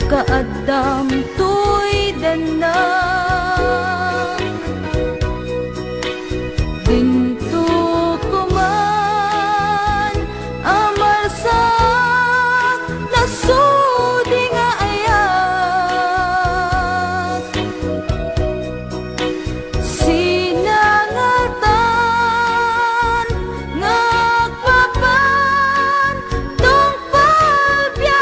Kaadam to'y danak Dinto kuman amarsak nasudi nga ayak Sinangatan ngagpapan tong palbiyak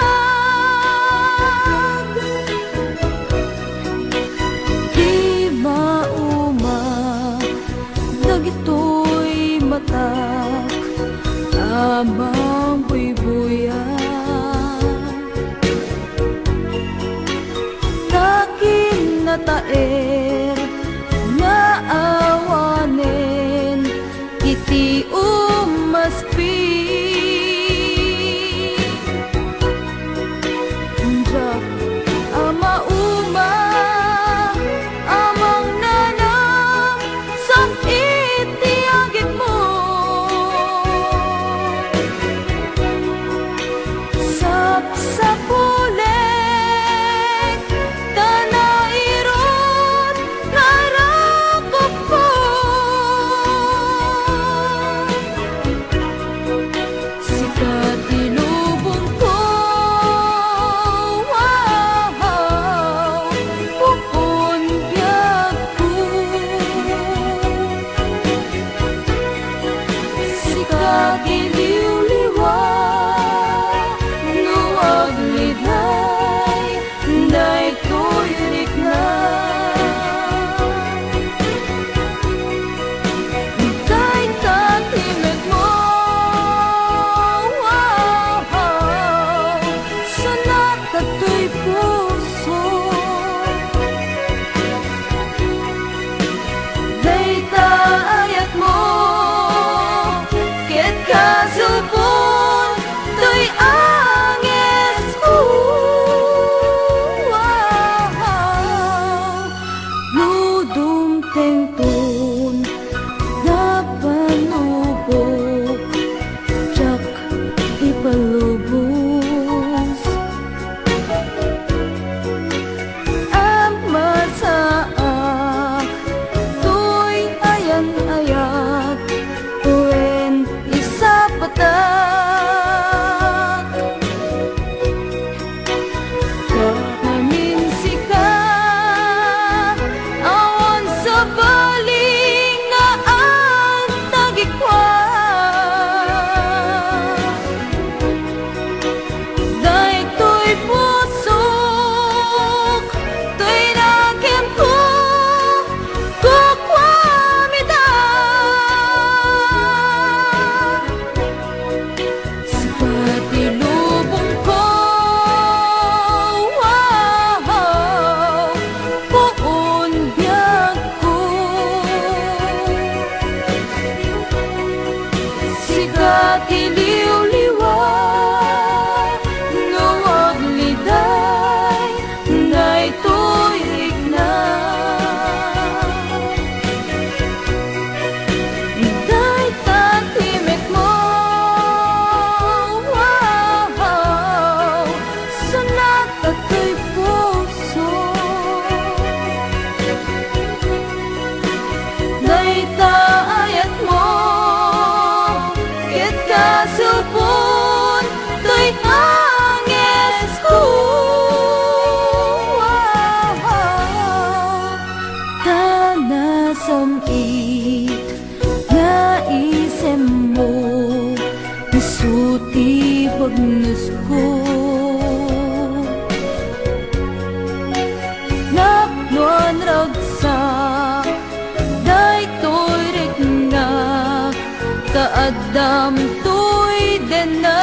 Di mauma dagito'y matak amang buybuyan Takin na taer nga awanen iti umaspi Jack ama uma amang nanang sang itiagit mo Sapsapulek tanairot narakop ko Sikat ilubong ko wow Pukon biyak ko Sikat iliw-liwa Nuwag liday Day ko'y rikna Day tatimek mo wow Sanat kato'y puso Day taayat mo Ket kasupon to'y anges ko wow Nudum tengton napanubok Jak ipalubos Amasaak to'y ayan-ayat Tuen isapatak Kakamin sika Awan sa baling nga ang tagikwa Day to'y pusok To'y nakem ko Kukwamida Sikat ilubong ko wow Puon biyak ko Sikat iliw-liwa Nuwag liday Day to'y rikna Day tatimek mo wow Sanat kato'y puso Day taayat mo Ket kasupon to'y anges ko wow Tanasamit nga isem mo Isuti bagnos ko Adam to'y den na